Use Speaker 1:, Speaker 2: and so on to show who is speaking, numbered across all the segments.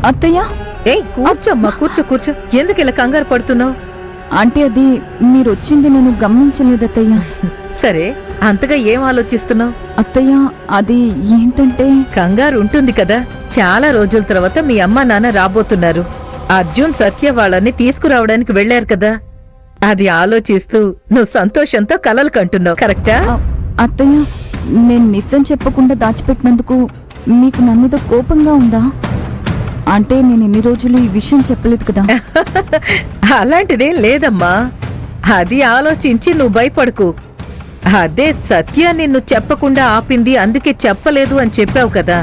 Speaker 1: అత్తయ్య,
Speaker 2: ఏయ్ కూర్చోమ్మా, కూర్చో కూర్చో. ఎందుకు ఇలా కంగారు పడుతున్నావు?
Speaker 1: అంటే అది మీరొచ్చింది నేను గమనించలేదు అత్తయ్య.
Speaker 2: సరే, అంతగా ఏం ఆలోచిస్తున్నావు?
Speaker 1: అత్తయ్య, అది ఏంటంటే
Speaker 2: కంగారు ఉంటుంది కదా. చాలా రోజుల తర్వాత మీ అమ్మా నాన్న రాబోతున్నారు. అర్జున్ సత్య వాళ్ళని తీసుకురావడానికి వెళ్లారు కదా. అది ఆలోచిస్తూ నువ్వు సంతోషంతో కలలు కంటున్నావు, కరెక్టా?
Speaker 1: అత్తయ్య, నేను నిజం చెప్పకుండా దాచిపెట్టినందుకు మీకు నా మీద కోపంగా ఉందా? అంటే నేను ఎన్ని రోజులు ఈ విషయం చెప్పలేదు కదా.
Speaker 2: అలాంటిదేం లేదమ్మా. అది ఆలోచించి నువ్వు భయపడకు. అదే సత్య నిన్ను చెప్పకుండా ఆపింది, అందుకే చెప్పలేదు అని చెప్పావు కదా.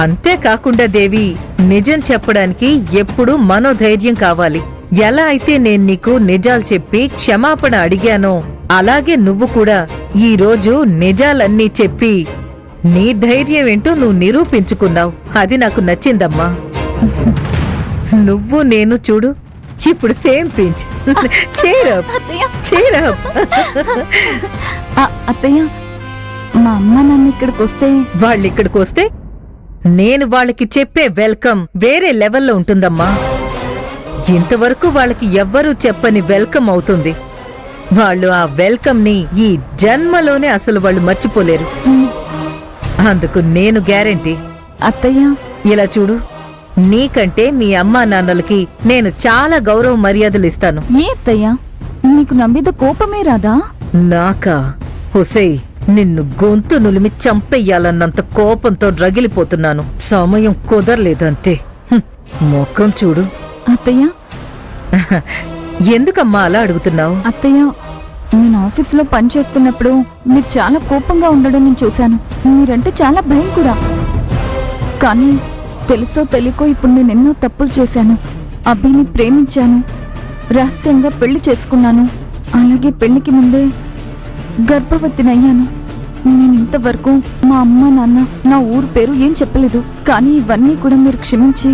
Speaker 2: అంతేకాకుండా దేవి, నిజం చెప్పడానికి ఎప్పుడూ మనోధైర్యం కావాలి. ఎలా అయితే నేను నీకు నిజాలు చెప్పి క్షమాపణ అడిగానో అలాగే నువ్వు కూడా ఈ రోజు నిజాలన్నీ చెప్పి నీ ధైర్యం ఏంటో నువ్వు నిరూపించుకున్నావు. అది నాకు నచ్చిందమ్మా. నువ్వు నేను చూడు, ఇప్పుడు సేమ్ పించ్.
Speaker 1: అత్తయ్య, మా అమ్మ నాన్న ఇక్కడికి వస్తే
Speaker 2: వాళ్ళిక్కడికి వస్తే నేను వాళ్ళకి చెప్పే వెల్కమ్ వేరే లెవెల్లో ఉంటుందమ్మా. ఇంతవరకు వాళ్ళకి ఎవ్వరూ చెప్పని వెల్కమ్ అవుతుంది. వాళ్ళు ఆ వెల్కమ్ ని ఈ జన్మలోనే అసలు వాళ్ళు మర్చిపోలేరు. అందుకు నేను గ్యారెంటీ.
Speaker 1: అత్తయ్య,
Speaker 2: ఇలా చూడు, నీకంటే మీ అమ్మా నాన్నలకి నేను చాలా గౌరవ మర్యాదలు ఇస్తాను.
Speaker 1: ఏ అత్తయ్య, నీకు నా మీద కోపమే రాదా?
Speaker 2: నాకా? హుసై, నిన్ను గొంతు నులిమి చంపెయ్యాలన్నంత కోపంతో రగిలిపోతున్నాను. సమయం కుదరలేదంతే. మొక్కం చూడు.
Speaker 1: అత్తయ్య,
Speaker 2: ఎందుకమ్మా అలా అడుగుతున్నావు?
Speaker 1: అత్తయ్య, నేను ఆఫీసులో పనిచేస్తున్నప్పుడు మీరు చాలా కోపంగా ఉండడం నేను చూశాను. మీరంటే చాలా భయం కూడా. కానీ తెలుసో తెలియకో ఇప్పుడు నేను ఎన్నో తప్పులు చేశాను. అభిని ప్రేమించాను, రహస్యంగా పెళ్లి చేసుకున్నాను. అలాగే పెళ్లికి ముందే గర్భవతినయ్యాను. నేను ఇంతవరకు మా అమ్మ నాన్న నా ఊరు పేరు ఏం చెప్పలేదు. కానీ ఇవన్నీ కూడా మీరు క్షమించి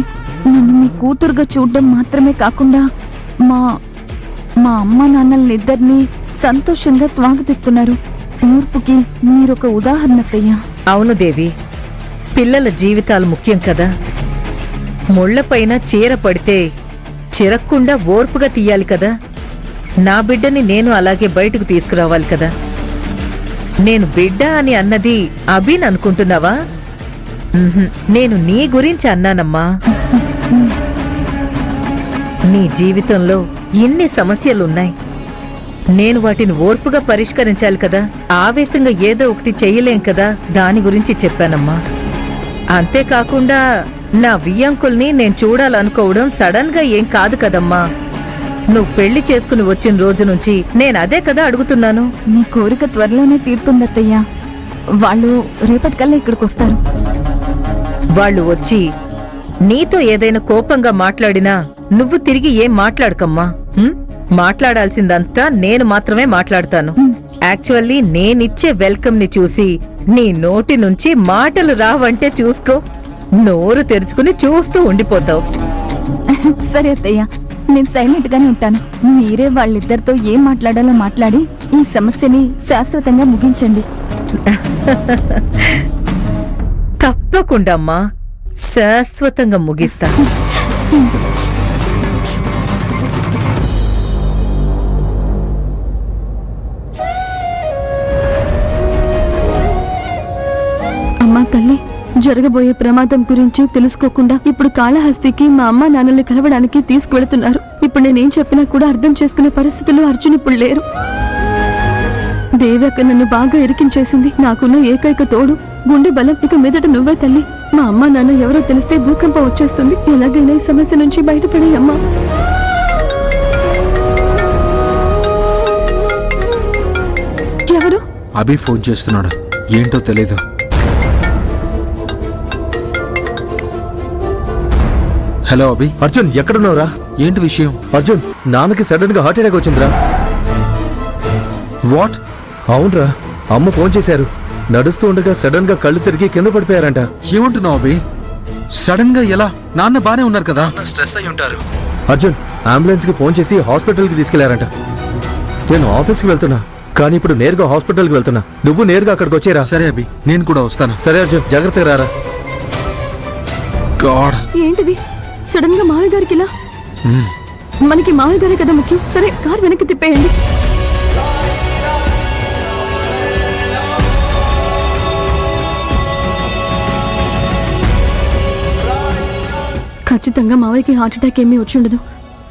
Speaker 1: నన్ను మీ కూతురుగా చూడడం మాత్రమే కాకుండా మా అమ్మ నాన్నల్నిద్దరినీ సంతోషంగా స్వాగతిస్తున్నారు. ఊర్పుకి మీరొక ఉదాహరణ అత్తయ్య.
Speaker 2: అవును దేవి, పిల్లల జీవితాలు ముఖ్యం కదా. ముళ్లపైన చీర పడితే చిరక్కుండా ఓర్పుగా తీయాలి కదా. నా బిడ్డని నేను అలాగే బయటకు తీసుకురావాలి కదా. నేను బిడ్డ అని అన్నది అభిన్ అనుకుంటున్నావా? నేను నీ గురించి అన్నానమ్మా. నీ జీవితంలో ఎన్ని సమస్యలున్నాయి, నేను వాటిని ఓర్పుగా పరిష్కరించాలి కదా. ఆవేశంగా ఏదో ఒకటి చెయ్యలేం కదా, దాని గురించి చెప్పానమ్మా. అంతేకాకుండా నా వియ్యంకుల్ని నేను చూడాలనుకోవడం సడన్ గా ఏం కాదు కదమ్మా. నువ్వు పెళ్లి చేసుకుని వచ్చిన రోజు నుంచి నేనదే కదా అడుగుతున్నాను.
Speaker 1: నీ కోరిక త్వరలోనే తీరుతుందత్తయ్య. వాళ్ళు రేపటికల్లా ఇక్కడికి వస్తారు.
Speaker 2: వాళ్ళు వచ్చి నీతో ఏదైనా కోపంగా మాట్లాడినా నువ్వు తిరిగి ఏం మాట్లాడకమ్మా. మాట్లాడాల్సిందంతా నేను మాత్రమే మాట్లాడతాను. యాక్చువల్లీ నేనిచ్చే వెల్కమ్ ని చూసి నీ నోటి నుంచి మాటలు రావంటే చూసుకో, నోరు తెరుచుకుని చూస్తూ ఉండిపోతావు.
Speaker 1: సరే అత్తయ్య, నేను సైలెంట్ గానే ఉంటాను. మీరే వాళ్ళిద్దరితో ఏం మాట్లాడాలో మాట్లాడి ఈ సమస్యని శాశ్వతంగా ముగించండి.
Speaker 2: తప్పకుండా అమ్మా, శాశ్వతంగా ముగిస్తా.
Speaker 1: అమ్మా తల్లి, జరగబోయే ప్రమాదం గురించి తెలుసుకోకుండా ఇప్పుడు కాళహస్తికి మా అమ్మ నాన్నల్ని కలవడానికి తీసుకువెళుతున్నారు. ఇప్పుడు నేనేం చెప్పినా కూడా అర్థం చేసుకునే పరిస్థితుల్లో అర్జున్ ఇప్పుడు లేరు. దేవి అక్క నన్ను బాగా ఇరికించేసింది. నాకున్న ఏకైక తోడు, గుండె బలం. ఇక మీదట నువ్వే తల్లి. మా అమ్మ నాన్న ఎవరో తెలిస్తే భూకంపం వచ్చేస్తుంది. ఎలాగైనా ఈ సమస్య నుంచి బయటపడే అమ్మా. ఎవరు?
Speaker 3: అభి ఫోన్ చేస్తున్నాడు, ఏంటో తెలీదు. హలో అభి.
Speaker 4: అర్జున్, ఎక్కడున్నావురా?
Speaker 3: ఏంటి విషయం?
Speaker 4: అర్జున్, నాన్నకి సడన్ గా హార్ట్ అటాక్ వచ్చిందిరా.
Speaker 3: వాట్?
Speaker 4: అవునరా, అమ్మ ఫోన్ చేశారు. నడుస్తూ ఉండగా సడన్ గా కళ్ళు తిరిగి కింద పడిపోయారంట.
Speaker 3: ఏమంటున్నావు అభి? సడన్ గా ఎలా? నాన్న బానే ఉన్నారు కదా.
Speaker 4: స్ట్రెస్ అయి ఉంటారు. అర్జున్, అంబులెన్స్ కి ఫోన్ చేసి హాస్పిటల్ కి తీసుకెళ్లారంట. నేను ఆఫీస్కి వెళ్తున్నా, కానీ ఇప్పుడు నేరుగా హాస్పిటల్కి వెళ్తున్నా. నువ్వు నేరుగా అక్కడికి వచ్చేరా.
Speaker 3: సరే అభి, నేను కూడా వస్తాను.
Speaker 4: సరే అర్జున్, జాగ్రత్తగా రారా.
Speaker 3: గాడ్.
Speaker 1: ఏంటిది సడన్ గా మావయ్య గారికి ఇలా? మనకి మావయ్య గారే కదా ముఖ్యం. సరే కార్ వెనక్కి తిప్పేయండి. ఖచ్చితంగా మావయ్యకి హార్ట్ అటాక్ ఏమీ వచ్చి ఉండదు.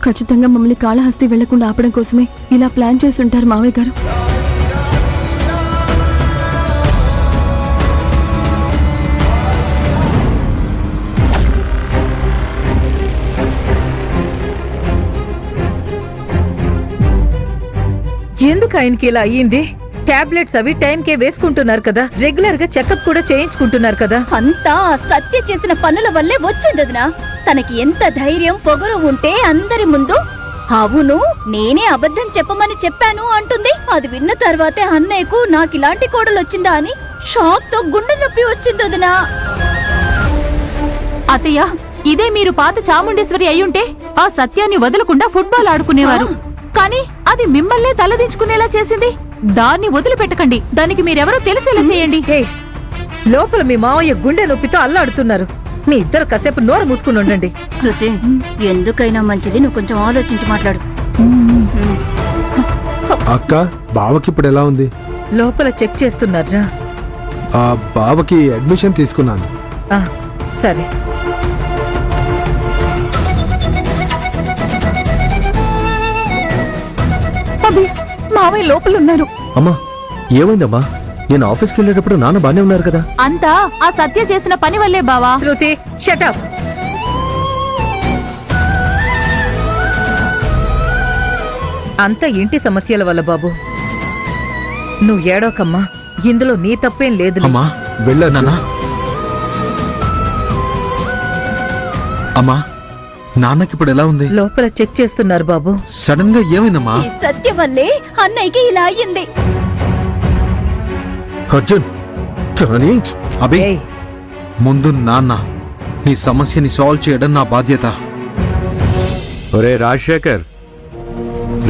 Speaker 1: ఖచ్చితంగా మమ్మల్ని కాళహస్తి వెళ్లకుండా ఆపడం కోసమే ఇలా ప్లాన్ చేసి ఉంటారు మావయ్య గారు.
Speaker 2: ఎందుకు ఆయనకి ఇలా అయ్యింది? టాబ్లెట్స్ అవి టైంకే వేసుకుంటున్నారు కదా, రెగ్యులర్ గా చెకప్ కూడా చేయించుకుంటున్నారు కదా.
Speaker 5: అంతా ఆ సత్య చేసిన పనుల వల్లే వచ్చిందదినా. తనకి ఎంత ధైర్యం పొగరు ఉంటే అందరి ముందు అవును నేనే అబద్ధం చెప్పమని చెప్పాను అంటుంది. అది విన్న తర్వాతే అన్నయ్యకు నాకిలాంటి కోడలు వచ్చిందా అని షాక్ తో గుండె నొప్పి వచ్చిందదినా.
Speaker 6: అత్తయ్య, ఇదే మీరు పాత చాముండేశ్వరి అయ్యుంటే ఆ సత్యాన్ని వదలకుండా ఫుట్బాల్ ఆడుకునేవారు. కానీ అది మిమ్మల్నే తలదించుకునేలా చేసింది. దాన్ని వదిలిపెట్టకండి. దానికి మీరెవరో తెలిసేలా చేయండి.
Speaker 2: హే, లోపల మీ మావయ్య గుండె నొప్పితో అల్లాడుతున్నారు. మీ ఇద్దరు కాసేపు నోరు మూసుకుని ఉండండి.
Speaker 5: శృతి, ఎందుకైనా మంచిది నువ్వు కొంచెం ఆలోచించి మాట్లాడు.
Speaker 7: అక్క, బావకి ఇప్పుడు ఎలా ఉంది?
Speaker 2: లోపల చెక్ చేస్తున్నారా?
Speaker 7: ఆ బావకి అడ్మిషన్ తీసుకున్నాను.
Speaker 2: ఆ, సరే.
Speaker 1: అబ్బే మావయ్య లోపల ఉన్నారు.
Speaker 4: అమ్మా, ఏమైందమ్మా? నేను ఆఫీస్కి వెళ్ళేటప్పుడు నాన్న బానే ఉన్నారు కదా.
Speaker 6: అంతా ఆ సత్య చేసిన పని వల్లే బావా.
Speaker 2: శృతి, షటప్. అంత ఇంటి సమస్యల వల్ల బాబు. నువ్వు ఏడోకమ్మా, ఇందులో నీ తప్పేం లేదు.
Speaker 3: అమ్మా
Speaker 7: వెళ్ళా
Speaker 3: నాన్న. అమ్మా, నాన్నకి ఇప్పుడు ఎలా ఉంది?
Speaker 2: లోపల చెక్ చేస్తున్నారు బాబు.
Speaker 3: సడన్ గా ఏమైందమ్మా?
Speaker 5: ఈ సత్య వల్లే అన్నయ్యకి ఇలా అయ్యింది.
Speaker 4: అర్జున్, తనని
Speaker 3: అభి,
Speaker 2: ఏయ్,
Speaker 3: ముందు నాన్న నీ సమస్యని సాల్వ్ చేయడం నా బాధ్యత.
Speaker 8: ఒరే రాజశేఖర్,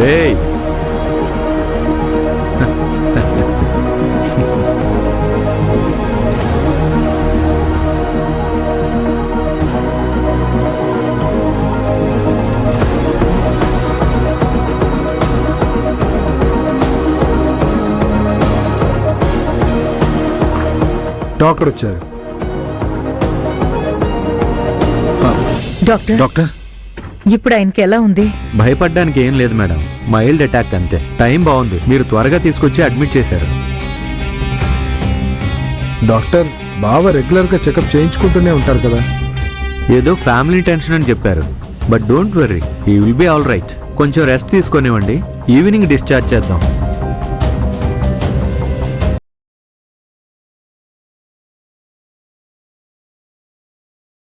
Speaker 8: రే
Speaker 7: డాక్టర్ వచ్చారు.
Speaker 2: డాక్టర్,
Speaker 3: డాక్టర్,
Speaker 2: ఇప్పుడు ఆయనకి ఎలా ఉంది?
Speaker 8: భయపడ్డానికి ఏం లేదు మేడం, మైల్డ్ అటాక్ అంతే. టైం బాగుంది, మీరు త్వరగా తీసుకొచ్చి అడ్మిట్ చేశారు.
Speaker 7: డాక్టర్, బావ రెగ్యులర్ గా చెకప్ చేయించుకుంటూనే ఉంటారు కదా.
Speaker 8: ఏదో ఫ్యామిలీ టెన్షన్ అని చెప్పారు, బట్ డోంట్ వర్రీ, ఈ విల్ బి ఆల్ రైట్. కొంచెం రెస్ట్ తీసుకొనివ్వండి, ఈవినింగ్ డిశ్చార్జ్ చేద్దాం.